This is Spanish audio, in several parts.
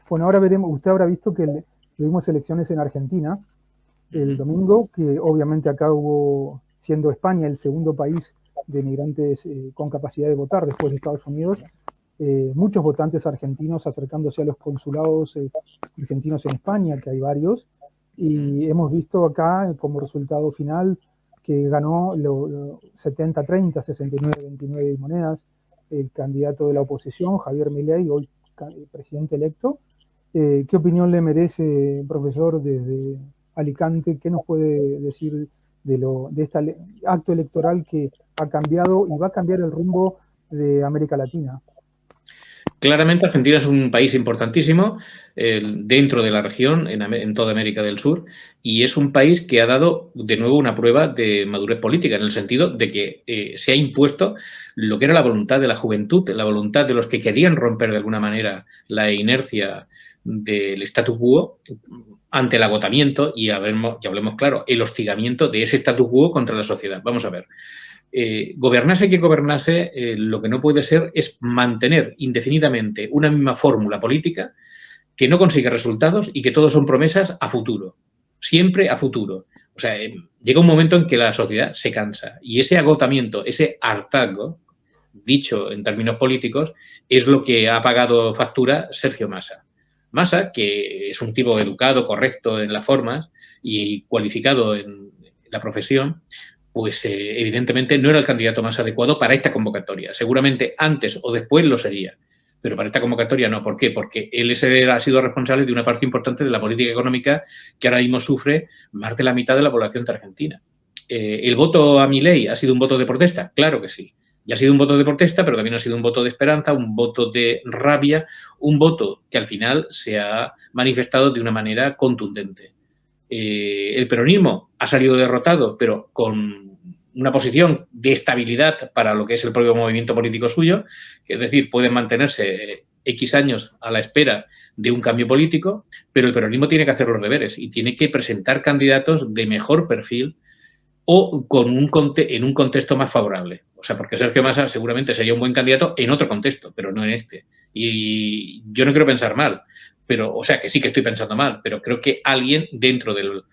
Bueno, ahora veremos, usted habrá visto que tuvimos elecciones en Argentina el domingo, que obviamente acá hubo, siendo España el segundo país de migrantes con capacidad de votar después de Estados Unidos, muchos votantes argentinos acercándose a los consulados argentinos en España, que hay varios, y hemos visto acá como resultado final que ganó 70-30, 69-29 monedas, el candidato de la oposición, Javier Milei, hoy presidente electo. ¿Qué opinión le merece, profesor, desde Alicante? ¿Qué nos puede decir de este acto electoral que ha cambiado y va a cambiar el rumbo de América Latina? Claramente Argentina es un país importantísimo dentro de la región, en toda América del Sur, y es un país que ha dado de nuevo una prueba de madurez política, en el sentido de que se ha impuesto lo que era la voluntad de la juventud, la voluntad de los que querían romper de alguna manera la inercia del statu quo ante el agotamiento y hablemos claro, el hostigamiento de ese statu quo contra la sociedad. Vamos a ver. Gobernase que gobernase, lo que no puede ser es mantener indefinidamente una misma fórmula política que no consigue resultados y que todos son promesas a futuro, siempre a futuro. O sea, llega un momento en que la sociedad se cansa y ese agotamiento, ese hartazgo, dicho en términos políticos, es lo que ha pagado factura Sergio Massa. Massa, que es un tipo educado, correcto en las formas y cualificado en la profesión, pues evidentemente no era el candidato más adecuado para esta convocatoria. Seguramente antes o después lo sería, pero para esta convocatoria no. ¿Por qué? Porque él ha sido responsable de una parte importante de la política económica que ahora mismo sufre más de la mitad de la población de Argentina. ¿El voto a Milei ha sido un voto de protesta? Claro que sí. Ya ha sido un voto de protesta, pero también ha sido un voto de esperanza, un voto de rabia, un voto que al final se ha manifestado de una manera contundente. El peronismo ha salido derrotado, pero con una posición de estabilidad para lo que es el propio movimiento político suyo, que es decir, pueden mantenerse X años a la espera de un cambio político, pero el peronismo tiene que hacer los deberes y tiene que presentar candidatos de mejor perfil o en un contexto más favorable. O sea, porque Sergio Massa seguramente sería un buen candidato en otro contexto, pero no en este. Y yo no quiero pensar mal, pero, o sea, que sí que estoy pensando mal, pero creo que alguien dentro del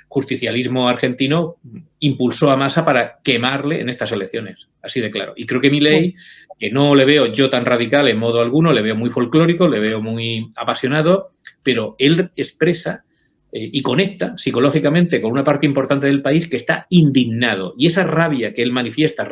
justicialismo argentino impulsó a Massa para quemarle en estas elecciones, así de claro. Y creo que Milei, que no le veo yo tan radical en modo alguno, le veo muy folclórico, le veo muy apasionado, pero él expresa y conecta psicológicamente con una parte importante del país que está indignado. Y esa rabia que él manifiesta,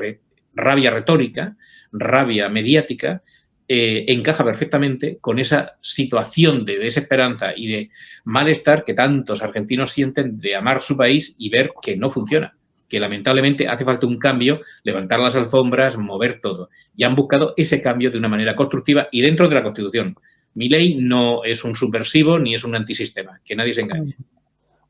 rabia retórica, rabia mediática, encaja perfectamente con esa situación de desesperanza y de malestar que tantos argentinos sienten de amar su país y ver que no funciona, que lamentablemente hace falta un cambio, levantar las alfombras, mover todo. Y han buscado ese cambio de una manera constructiva y dentro de la Constitución. Milei no es un subversivo ni es un antisistema, que nadie se engañe.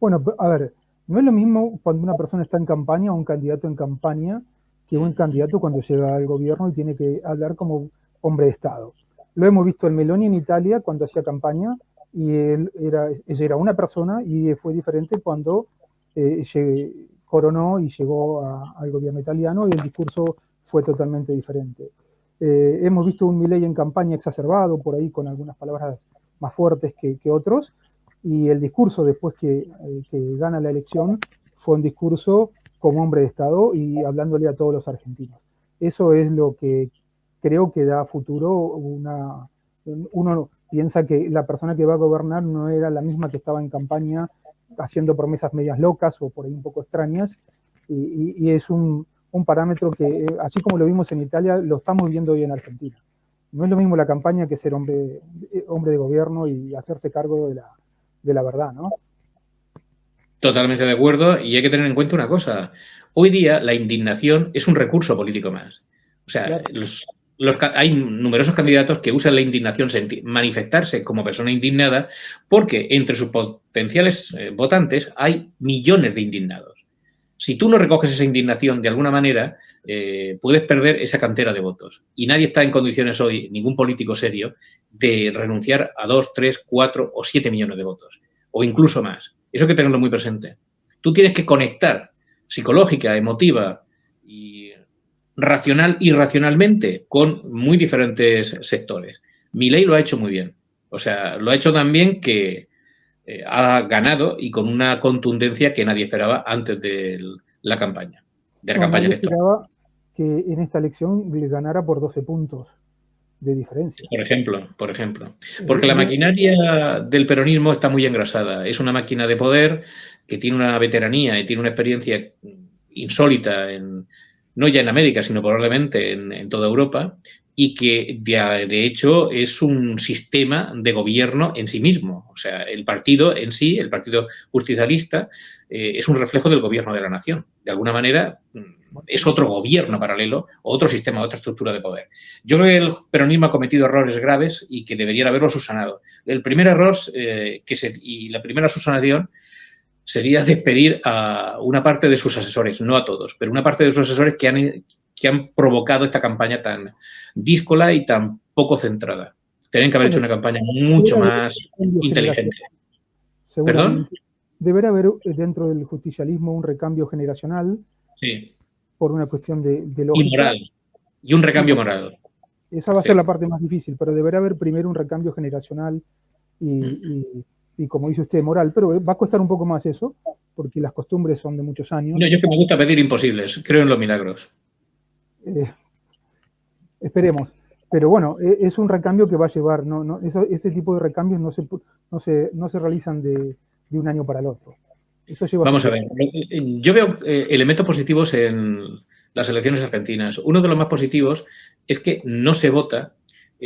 Bueno, a ver, no es lo mismo cuando una persona está en campaña o un candidato en campaña que un candidato cuando llega al gobierno y tiene que hablar como hombre de Estado. Lo hemos visto en Meloni en Italia cuando hacía campaña y ella era una persona y fue diferente cuando coronó y llegó al gobierno italiano y el discurso fue totalmente diferente. Hemos visto un Milei en campaña exacerbado, por ahí con algunas palabras más fuertes que otros, y el discurso después que gana la elección fue un discurso como hombre de Estado y hablándole a todos los argentinos. Eso es lo que creo que da futuro. Uno piensa que la persona que va a gobernar no era la misma que estaba en campaña haciendo promesas medias locas o por ahí un poco extrañas, y es un parámetro que, así como lo vimos en Italia, lo estamos viendo hoy en Argentina. No es lo mismo la campaña que ser hombre de gobierno y hacerse cargo de la verdad, ¿no? Totalmente de acuerdo, y hay que tener en cuenta una cosa. Hoy día la indignación es un recurso político más. O sea, claro, hay numerosos candidatos que usan la indignación, manifestarse como persona indignada, porque entre sus potenciales votantes hay millones de indignados. Si tú no recoges esa indignación de alguna manera, puedes perder esa cantera de votos. Y nadie está en condiciones hoy, ningún político serio, de renunciar a 2, 3, 4 o 7 millones de votos, o incluso más. Eso hay que tenerlo muy presente. Tú tienes que conectar psicológica, emotiva y racional y irracionalmente con muy diferentes sectores. Milei lo ha hecho muy bien. O sea, lo ha hecho tan bien que ha ganado y con una contundencia que nadie esperaba antes de la campaña, Nadie electoral. esperaba que en esta elección le ganara por 12 puntos de diferencia. Por ejemplo. Porque la maquinaria del peronismo está muy engrasada. Es una máquina de poder que tiene una veteranía y tiene una experiencia insólita, no ya en América, sino probablemente en toda Europa, y que de hecho es un sistema de gobierno en sí mismo. O sea, el partido en sí, el Partido Justicialista, es un reflejo del gobierno de la nación. De alguna manera, es otro gobierno paralelo, otro sistema, otra estructura de poder. Yo creo que el peronismo ha cometido errores graves y que deberían haberlo subsanado. El primer error y la primera subsanación sería despedir a una parte de sus asesores, no a todos, pero una parte de sus asesores que han provocado esta campaña tan díscola y tan poco centrada. Tienen que haber hecho una campaña mucho más inteligente. Seguramente. ¿Perdón? Deberá haber dentro del justicialismo un recambio generacional. Sí. Por una cuestión de lógica. Y moral. Y un recambio moral. Esa va a ser la parte más difícil, pero deberá haber primero un recambio generacional y como dice usted, moral, pero va a costar un poco más eso, porque las costumbres son de muchos años. No, yo que me gusta pedir imposibles, creo en los milagros. Esperemos. Pero bueno, es un recambio que va a llevar, ese tipo de recambios no se realizan de un año para el otro. Eso lleva Vamos a ver, yo veo elementos positivos en las elecciones argentinas. Uno de los más positivos es que no se vota,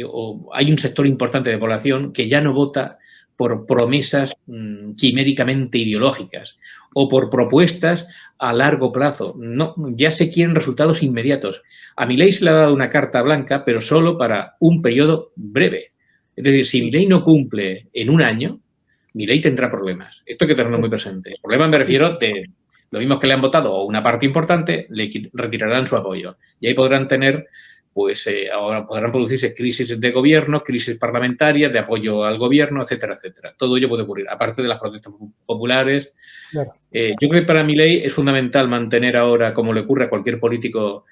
o hay un sector importante de población que ya no vota por promesas quiméricamente ideológicas o por propuestas a largo plazo. No, ya se quieren resultados inmediatos. A Milei se le ha dado una carta blanca, pero solo para un periodo breve. Es decir, si Milei no cumple en un año, Milei tendrá problemas. Esto hay que tenerlo muy presente. Problemas me refiero de los mismos que le han votado o una parte importante le retirarán su apoyo. Y ahí podrán tener, pues ahora podrán producirse crisis de gobierno, crisis parlamentarias, de apoyo al gobierno, etcétera, etcétera. Todo ello puede ocurrir, aparte de las protestas populares. Claro. Yo creo que para Milei es fundamental mantener ahora, como le ocurre a cualquier político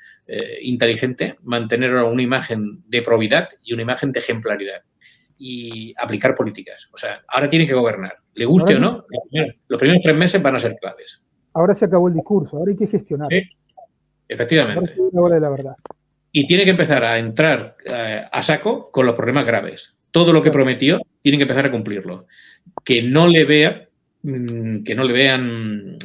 inteligente, mantener una imagen de probidad y una imagen de ejemplaridad. Y aplicar políticas. O sea, ahora tienen que gobernar. Le guste o no, los primeros 3 meses van a ser claves. Ahora se acabó el discurso, ahora hay que gestionar. ¿Sí? Efectivamente. Ahora es la hora de la verdad. Y tiene que empezar a entrar a saco con los problemas graves. Todo lo que prometió, tienen que empezar a cumplirlo. Que no le vean,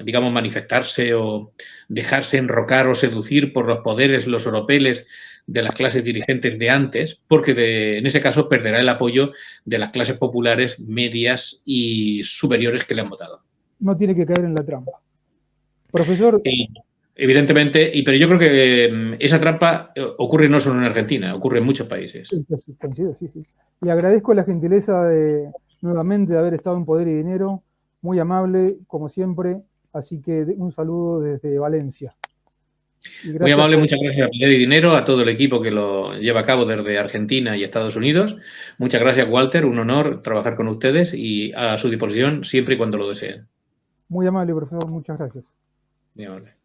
digamos, manifestarse o dejarse enrocar o seducir por los poderes, los oropeles de las clases dirigentes de antes, porque en ese caso perderá el apoyo de las clases populares medias y superiores que le han votado. No tiene que caer en la trampa. Profesor. Evidentemente, pero yo creo que esa trampa ocurre no solo en Argentina, ocurre en muchos países. Sí. Le agradezco la gentileza nuevamente de haber estado en Poder y Dinero, muy amable, como siempre, así que un saludo desde Valencia. Muy amable, muchas gracias a Poder y Dinero, a todo el equipo que lo lleva a cabo desde Argentina y Estados Unidos. Muchas gracias, Walter, un honor trabajar con ustedes y a su disposición siempre y cuando lo deseen. Muy amable, profesor, muchas gracias. Muy amable.